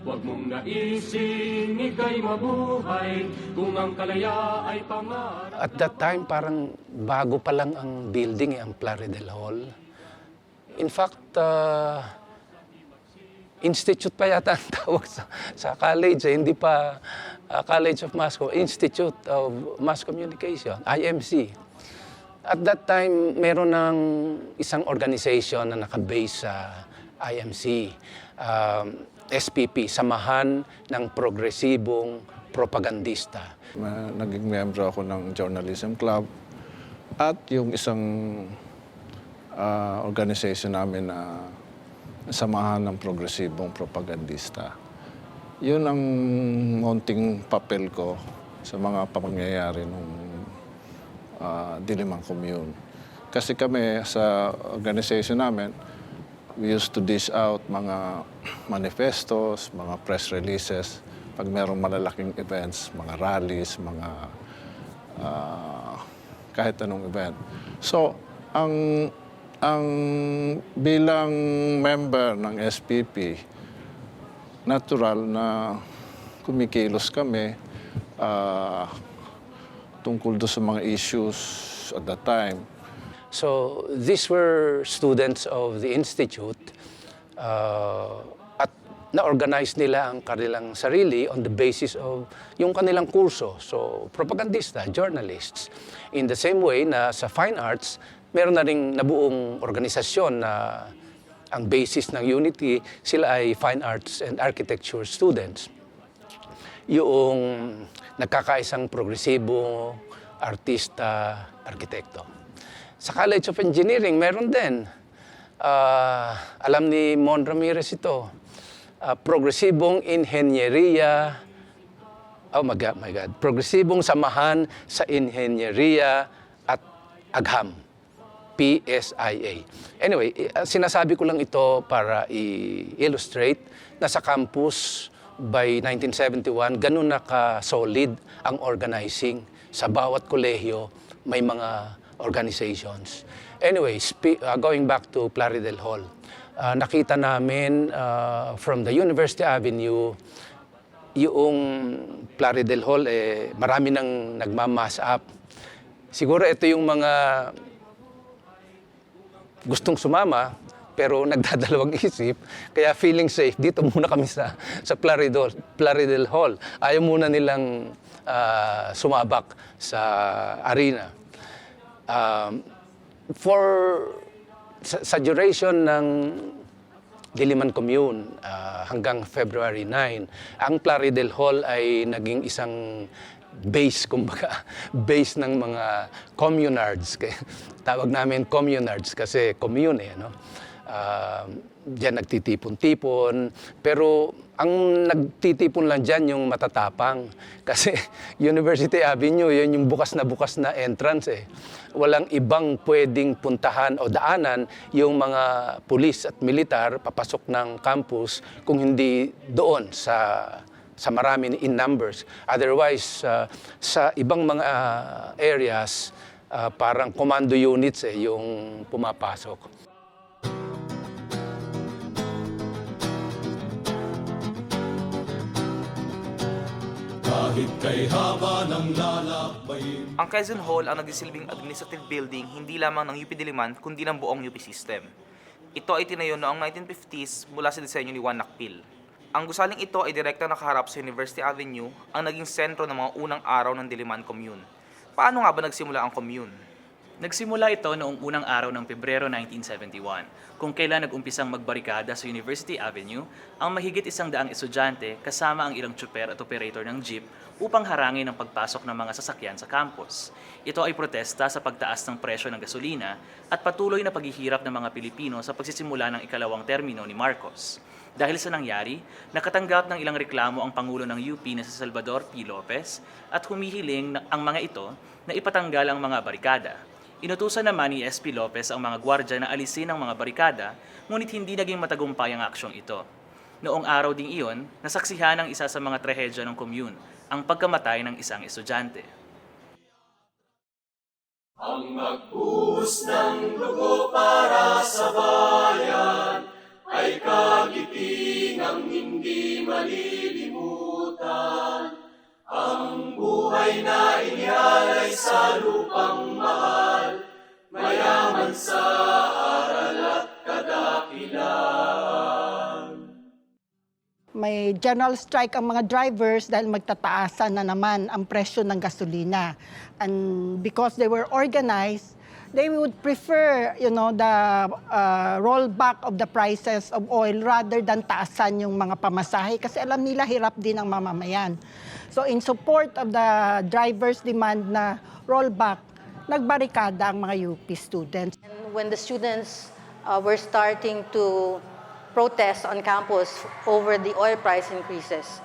Huwag mong naising ika'y mabuhay kung ang kalaya ay pangarap. At that time, parang bago pa lang ang building, ang Plaridel Hall. In fact, institute pa yata ang tawag sa college, hindi pa College of Institute of Mass Communication, IMC. At that time, meron ng isang organization na nakabase sa IMC, SPP, Samahan ng Progresibong Propagandista. Naging miyembro ako ng Journalism Club at yung isang organization namin na Samahan ng Progresibong Propagandista. Yun ang munting papel ko sa mga pangyayari ng Diliman Commune. Kasi kami sa organization namin, we used to dish out mga manifestos, mga press releases, pag merong malalaking events, mga rallies, mga kahit anong event. So, ang bilang member ng SPP, natural na kumikilos kami tungkol doon sa mga issues at that time. So these were students of the institute at na-organize nila ang kanilang sarili on the basis of yung kanilang kurso. So propagandista, journalists. In the same way na sa fine arts, meron na ring nabuong organisasyon na ang basis ng Unity, sila ay fine arts and architecture students. Yung nagkakaisang progresibo, artista, arkitekto. Sa College of Engineering, meron din. Alam ni Mon Ramirez ito. Progresibong Inhenyeriya, oh my God, Progresibong Samahan sa Inhenyeriya at Agham. PSIA. Anyway, sinasabi ko lang ito para i-illustrate na sa campus by 1971, ganun na ka-solid ang organizing. Sa bawat kolehiyo, may mga organizations. Anyway, going back to Plaridel Hall, nakita namin from the University Avenue, yung Plaridel Hall, marami nang nagmamass up. Siguro ito yung mga gustong sumama, pero nagdadalawang isip, kaya feeling safe, dito muna kami sa Plaridel Hall. Ayaw muna nilang sumabak sa arena. Sa duration ng Diliman Commune hanggang February 9, ang Plaridel Hall ay naging isang base, kumbaga, base ng mga communards. Tawag namin communards kasi commune no? Diyan nagtitipon-tipon, pero ang nagtitipon lang dyan yung matatapang. Kasi University Avenue, yun yung bukas na entrance Walang ibang pwedeng puntahan o daanan yung mga pulis at militar papasok ng campus kung hindi doon sa marami in numbers. Otherwise, sa ibang mga areas, parang commando units yung pumapasok. Kahit kay haba ng lalakbay. Ang Quezon Hall ang nagsisilbing administrative building hindi lamang ng UP Diliman kundi ng buong UP system. Ito ay tinayo noong 1950s mula sa disenyo ni Juan Nakpil. Ang gusaling ito ay direktang nakaharap sa University Avenue, ang naging sentro ng mga unang araw ng Diliman Commune. Paano nga ba nagsimula ang commune? Nagsimula ito noong unang araw ng Pebrero 1971, kung kailan nag-umpisang magbarikada sa University Avenue ang mahigit 100 estudyante kasama ang ilang tsuper at operator ng jeep upang harangin ang pagpasok ng mga sasakyan sa campus. Ito ay protesta sa pagtaas ng presyo ng gasolina at patuloy na paghihirap ng mga Pilipino sa pagsisimula ng ikalawang termino ni Marcos. Dahil sa nangyari, nakatanggap ng ilang reklamo ang Pangulo ng UP na si Salvador P. Lopez at humihiling ang mga ito na ipatanggal ang mga barikada. Inutusan naman ni SP Lopez ang mga gwardya na alisin ang mga barikada, ngunit hindi naging matagumpay ang aksyong ito. Noong araw ding iyon, nasaksihan ang isa sa mga trahedya ng commune, ang pagkamatay ng isang estudyante. Ang magbuhos ng dugo para sa bayan ay kagitingang hindi malilimutan. Ang buhay na inialay sa lupang mahal, mayaman sa aral at kadakilaan. May general strike ang mga drivers dahil magtataasan na naman ang presyo ng gasolina. And because they were organized, they would prefer, the rollback of the prices of oil rather than taasan yung mga pamasahe kasi alam nila hirap din ang mamamayan. So in support of the drivers' demand na rollback, nagbarikada ang mga UP students. And when the students were starting to protest on campus over the oil price increases,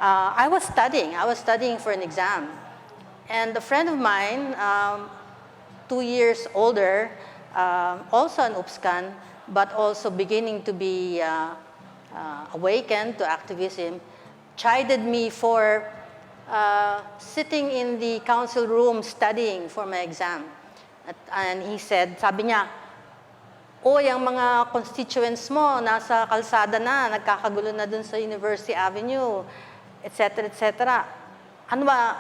I was studying for an exam. And a friend of mine, 2 years older, also an UPSCAN, but also beginning to be awakened to activism, chided me for sitting in the council room studying for my exam. And he said, sabi niya, "Oy, ang mga constituents mo nasa kalsada na, nagkakagulo na dun sa University Avenue, etc., etc. Ano ba,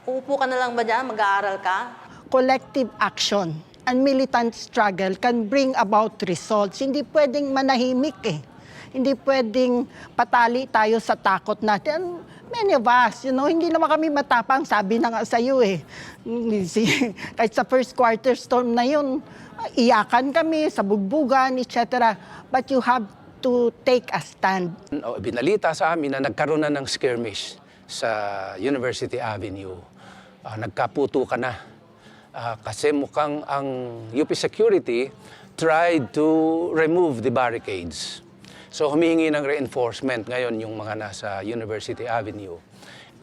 uupo ka na lang ba dyan, mag-aaral ka?" Collective action and militant struggle can bring about results. Hindi pwedeng manahimik Hindi pwedeng patali tayo sa takot natin. Many of us, hindi naman kami matapang, sabi na nga sa'yo eh. Kahit sa first quarter storm na yun, iyakan kami, sabugbugan, etc. But you have to take a stand. Binalita sa amin na nagkaroon na ng skirmish sa University Avenue. Nagkaputukan na. Kasi mukhang ang UP Security tried to remove the barricades. So humingi ng reinforcement ngayon yung mga nasa University Avenue.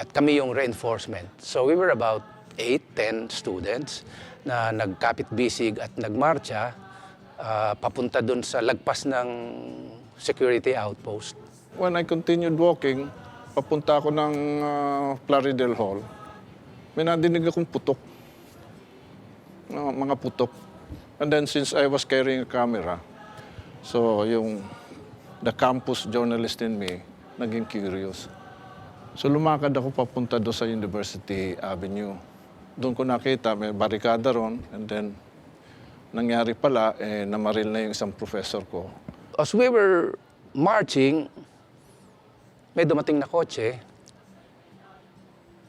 At kami yung reinforcement. So we were about 8-10 students na nagkapit-bisig at nagmarcha papunta dun sa lagpas ng security outpost. When I continued walking, papunta ako ng Plaridel Hall, may nadinig akong putok. Mga putok. And then since I was carrying a camera, so the campus journalist in me, naging curious. So lumakad ako papunta doon sa University Avenue. Doon ko nakita, may barikada ron, and then nangyari pala, namaril na yung isang professor ko. As we were marching, may dumating na kotse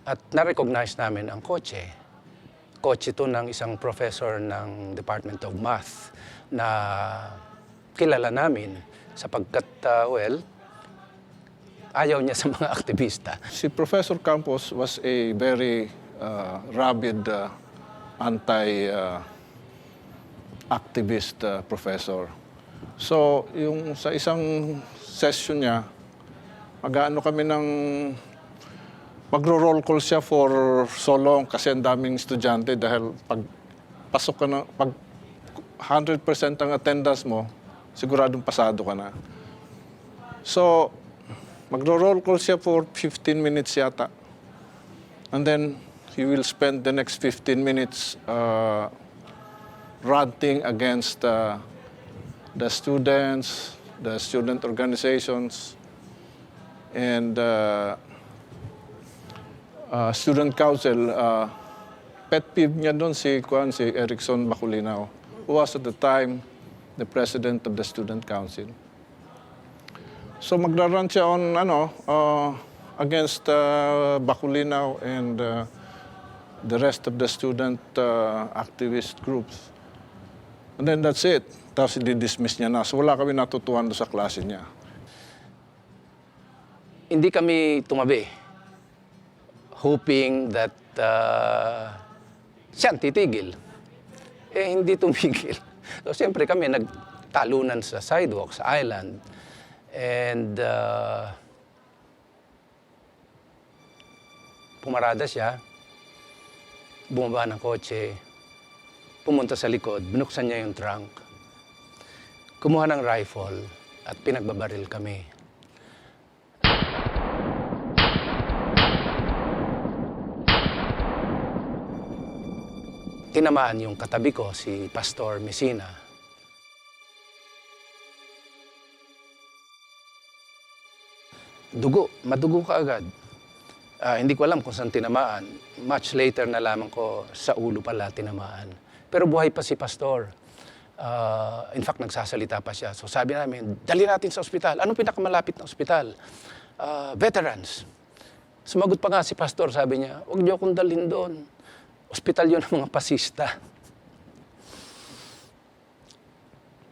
at na-recognize namin ang kotse. Kotse ito ng isang professor ng Department of Math na kilala namin sapagkat, ayaw niya sa mga aktivista. Si Professor Campos was a very rabid anti-activist professor. So, yung sa isang session niya, mag-aano kami magro-roll call siya for so long kasi ang daming estudyante dahil pag 100% ang attendance mo, siguradong pasado ka na. So, magro-roll call siya for 15 minutes yata. And then, he will spend the next 15 minutes ranting against the students, the student organizations, and student council. Pet peeve niya doon si Erickson Baculinaw, who was at the time the president of the student council. So magra-run siya on against Baculinaw and the rest of the student activist groups. And then that's it. Tapos i-dismiss niya na. So wala kami natutuhan doon sa klase niya. Hindi kami tumabi, hoping that siyang titigil. Hindi tumigil. So siyempre kami nagtalunan sa sidewalk, sa island. And pumarada siya, bumaba ng kotse, pumunta sa likod, binuksan niya yung trunk, kumuha ng rifle at pinagbabaril kami. Tinamaan yung katabi ko, si Pastor Messina. Madugo ka agad. Hindi ko alam kung saan tinamaan. Much later nalaman ko sa ulo pala tinamaan. Pero buhay pa si Pastor. In fact, nagsasalita pa siya. So sabi namin, dali natin sa ospital. Anong pinakamalapit na ospital? Veterans. Sumagot pa nga si Pastor, sabi niya, huwag niyo akong dalhin doon. Ospital yun ng mga pasista.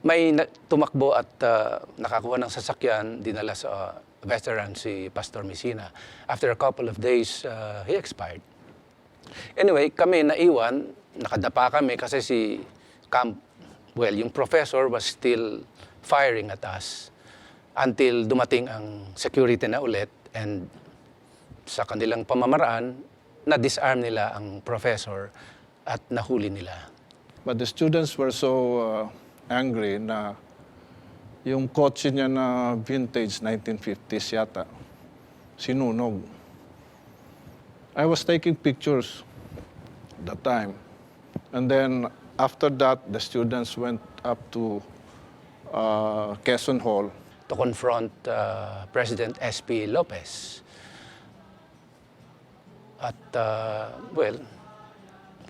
May tumakbo at nakakuha ng sasakyan, dinala sa veteran si Pastor Messina. After a couple of days, he expired. Anyway, kami naiwan, nakadapa kami kasi yung professor was still firing at us until dumating ang security na ulit, and sa kanilang pamamaraan, na-disarm nila ang professor at nahuli nila. But the students were so angry na yung kotse niya na vintage 1950s yata, sinunog. I was taking pictures that time. And then after that, the students went up to Quezon Hall to confront President S.P. Lopez. At,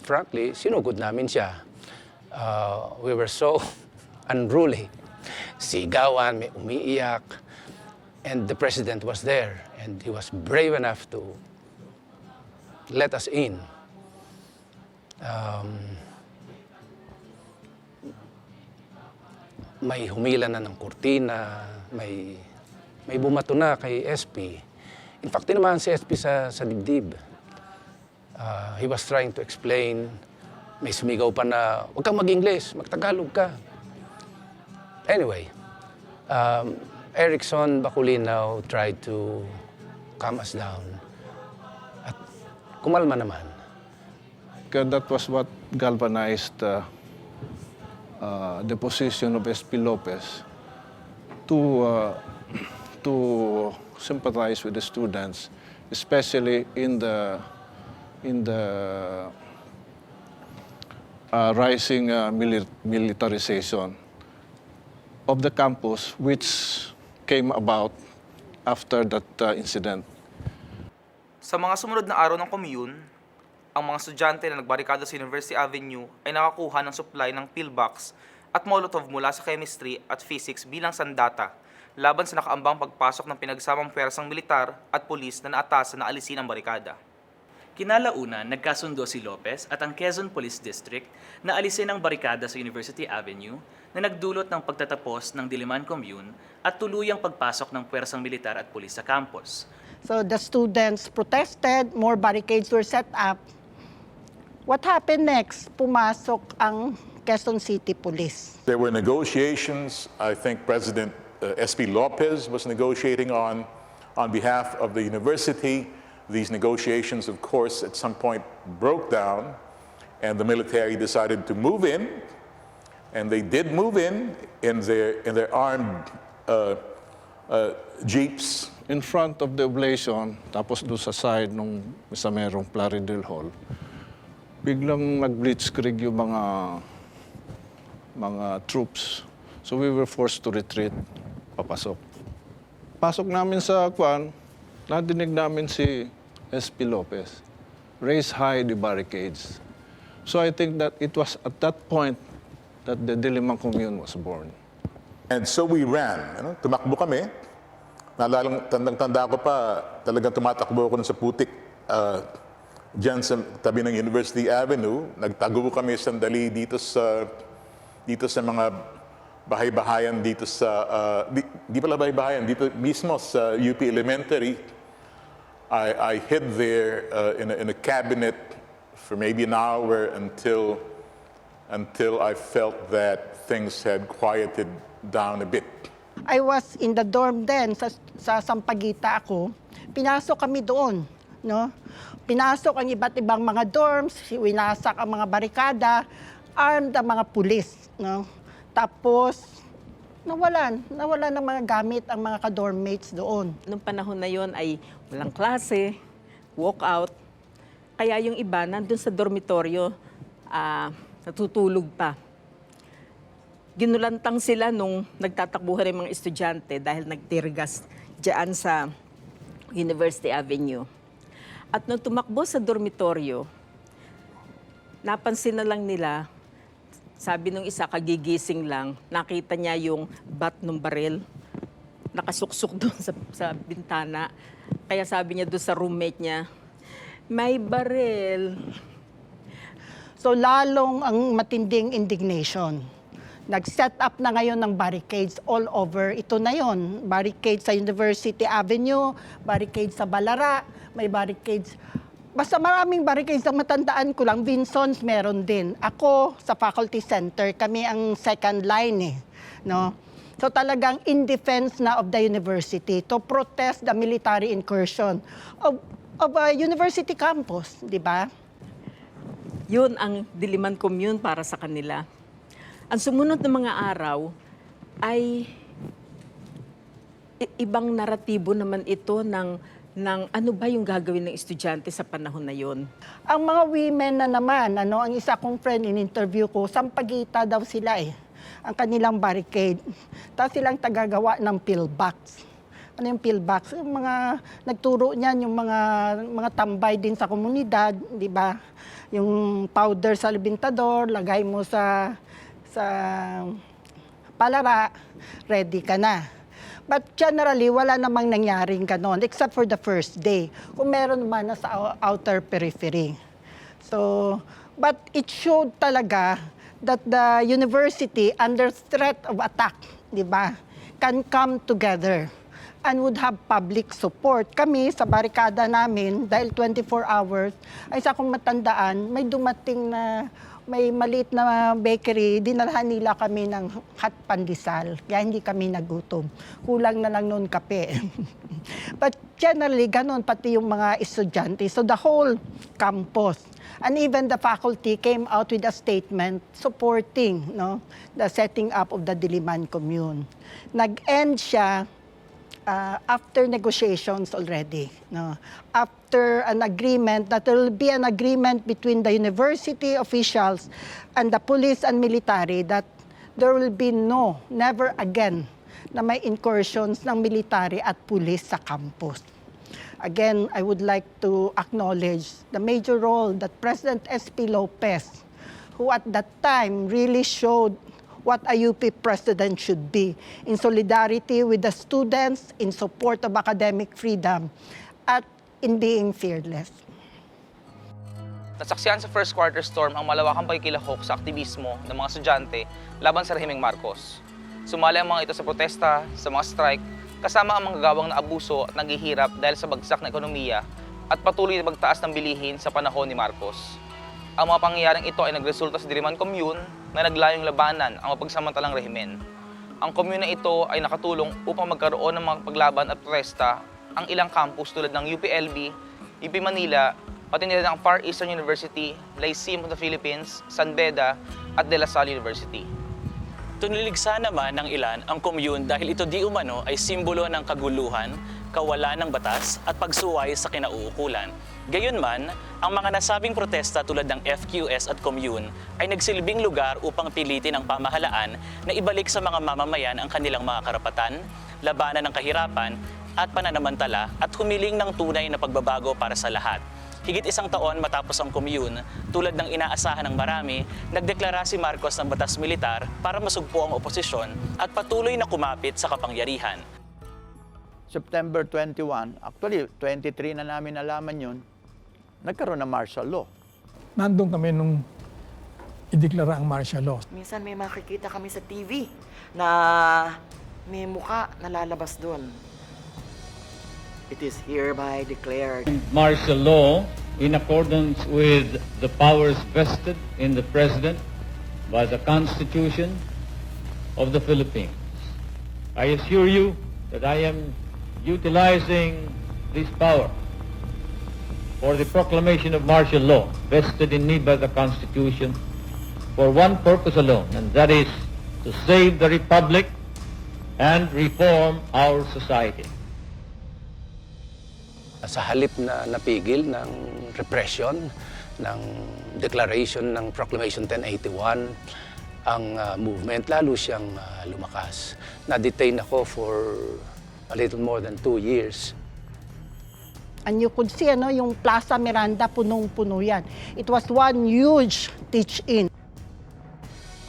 frankly, sinugod namin siya. We were so unruly. Sigawan, may umiiyak. And the president was there, and he was brave enough to let us in. May humila na ng kurtina, may bumato na kay SP. In fact, tinamaan si SP sa dibdib. He was trying to explain, may sumigaw pa na, huwag kang mag-English, mag-Tagalog ka. Anyway, Erickson Baculinaw tried to calm us down. At kumalma naman. That was what galvanized the position of SP Lopez to sympathize with the students, especially in the rising militarization of the campus, which came about after that incident. Sa mga sumunod na araw ng commune, ang mga estudyante na nagbarikada sa University Avenue ay nakakuha ng supply ng pillbox at molotov mula sa chemistry at physics bilang sandata laban sa nakaambang pagpasok ng pinagsamang pwersang militar at pulis na naatasan na alisin ang barikada. Kinalaunan, nagkasundo si Lopez at ang Quezon Police District na alisin ang barikada sa University Avenue na nagdulot ng pagtatapos ng Diliman Commune at tuluyang pagpasok ng pwersang militar at pulis sa campus. So the students protested, more barricades were set up. What happened next? Pumasok ang Quezon City Police. There were negotiations. I think President SP Lopez was negotiating on behalf of the university. These negotiations, of course, at some point broke down, and the military decided to move in, and they did move in their armed jeeps. In front of the oblation, tapos doon sa side nung sa merong Plaridel Hall, biglang nag-blitzkrieg yung mga troops. So we were forced to retreat, papasok. Pasok namin sa kwan, nadinig namin si SP Lopez, raise high the barricades. So I think that it was at that point that the Diliman Commune was born. And so we ran. Tumakbo kami. Nalalang tandang-tanda ko pa, talagang tumatakbo ako sa putik dyan sa tabi ng University Avenue. Nagtago kami sandali dito sa mga bahay-bahayan dito sa, di pala bahay-bahayan, dito mismo sa UP Elementary. I hid there in a cabinet for maybe an hour until I felt that things had quieted down a bit. I was in the dorm then, sa Sampaguita ako. Pinasok kami doon, no? Pinasok ang iba't ibang mga dorms, winasak ang mga barikada, armed ang mga pulis, no? Tapos, nawalan ng mga gamit ang mga ka-dorm mates doon. Noong panahon na yon ay walang klase, walk out. Kaya yung iba nandun sa dormitoryo, natutulog pa. Ginulantang sila nung nagtatakbuhan ng mga estudyante dahil nagtirgas dyan sa University Avenue. At nung tumakbo sa dormitoryo, napansin na lang nila, sabi nung isa, kagigising lang, nakita niya yung bat ng baril, nakasuksok doon sa bintana. Kaya sabi niya doon sa roommate niya, may baril. So lalong ang matinding indignation. Nag-set up na ngayon ng barricades all over. Ito na yon, barricades sa University Avenue, barricades sa Balara, may barricades. Basta maraming barricades. Ang matandaan ko lang, Vinsons meron din. Ako sa Faculty Center, kami ang second line no? So talagang in defense na of the university to protest the military incursion of a university campus, di ba? Yun ang Diliman Commune para sa kanila. Ang sumunod na mga araw ay ibang naratibo naman ito ng ano ba yung gagawin ng estudyante sa panahon na yon. Ang mga women na naman, ang isa kong friend in interview ko, Sampaguita daw sila ang kanilang barricade. Tapos silang tagagawa ng pillbox. Ano yung pillbox? Yung mga nagturo niyan, yung mga tambay din sa komunidad, di ba? Yung powder sa diktador, lagay mo sa palara, ready ka na. But generally, wala namang nangyaring ganon except for the first day. Kung meron man sa outer periphery. So, but it showed talaga that the university under threat of attack, di ba, can come together and would have public support. Kami sa barikada namin, dahil 24 hours, ay sa akong matandaan, may dumating na may maliit na bakery, dinalhan nila kami ng hot pandesal. Kaya hindi kami nagutom. Kulang na lang noon kape. But generally, ganun pati yung mga estudyante. So the whole campus, and even the faculty came out with a statement supporting the setting up of the Diliman Commune. Nag-end siya after negotiations already. After an agreement, that there will be an agreement between the university officials and the police and military that there will be never again na may incursions ng military at police sa campus. Again, I would like to acknowledge the major role that President S.P. Lopez, who at that time really showed what a UP president should be in solidarity with the students, in support of academic freedom, at in being fearless. Nasaksihan sa first quarter storm ang malawakang pagkilahok sa aktibismo ng mga estudyante laban sa rehimeng Marcos. Sumali ang mga ito sa protesta, sa mga strike, kasama ang mga gawang na abuso at naghihirap dahil sa bagsak na ekonomiya at patuloy na pagtaas ng bilihin sa panahon ni Marcos. Ang mga pangyayaring ito ay nagresulta sa Diliman Commune na naglayong labanan ang mapagsamantalang rehimen. Ang commune na ito ay nakatulong upang magkaroon ng mga paglaban at protesta ang ilang campus tulad ng UPLB, UP Manila, pati nila ng Far Eastern University, Lyceum of the Philippines, San Beda at De La Salle University. Tuniligsa naman ng ilan ang commune dahil ito di umano ay simbolo ng kaguluhan, kawalan ng batas at pagsuway sa kinauukulan. Gayunman, ang mga nasabing protesta tulad ng FQS at commune ay nagsilbing lugar upang pilitin ang pamahalaan na ibalik sa mga mamamayan ang kanilang mga karapatan, labanan ng kahirapan at pananamantala at humiling ng tunay na pagbabago para sa lahat. Higit isang taon matapos ang commune, tulad ng inaasahan ng marami, nagdeklara si Marcos ng Batas Militar para masugpo ang oposisyon at patuloy na kumapit sa kapangyarihan. September 21, actually 23 na namin nalaman yun, nagkaroon ng martial law. Nandun kami nung ideklara ang martial law. Minsan may makikita kami sa TV na may muka nalalabas doon. It is hereby declared. Martial law in accordance with the powers vested in the President by the Constitution of the Philippines. I assure you that I am utilizing this power for the proclamation of martial law vested in me by the Constitution for one purpose alone, and that is to save the Republic and reform our society. Sa halip na napigil ng repression, ng declaration ng Proclamation 1081, ang movement lalo siyang lumakas. Na-detain ako for a little more than 2 years. And you could see, yung Plaza Miranda, punong-puno yan. It was one huge teach-in.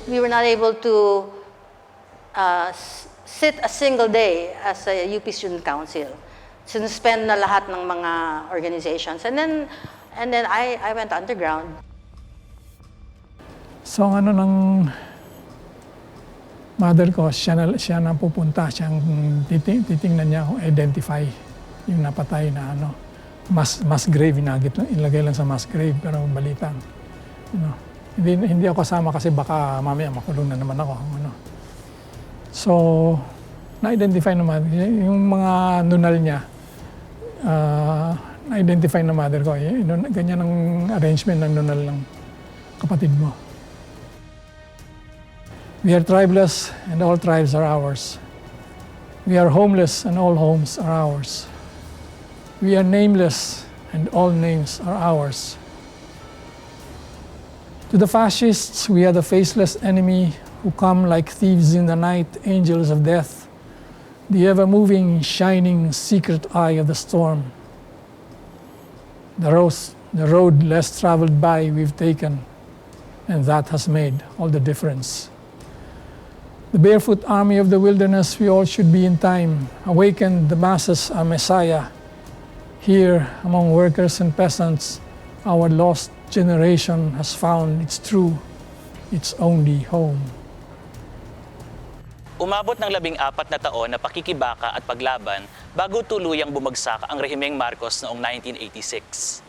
We were not able to sit a single day as a UP Student Council. Sinuspend na lahat ng mga organizations. And then I went underground. So ng mother ko, siya na pupunta, siyang titingnan niya kung identify yung napatay na mass grave, ilagay lang sa mass grave, pero balitan. Hindi ako kasama kasi baka mamaya makulong na naman ako. So, na-identify naman, yung mga nunal niya, na-identify na mother ko. Ganyan ang arrangement ng nunal ng kapatid mo. We are tribeless and all tribes are ours. We are homeless and all homes are ours. We are nameless and all names are ours. To the fascists, we are the faceless enemy who come like thieves in the night, angels of death, the ever-moving, shining, secret eye of the storm. The road less traveled by we've taken, and that has made all the difference. The barefoot army of the wilderness, we all should be in time. Awaken the masses, a Messiah. Here, among workers and peasants, our lost generation has found its true, its only home. Umabot ng 14 na taon na pakikibaka at paglaban bago tuluyang bumagsak ang rehimeng Marcos noong 1986.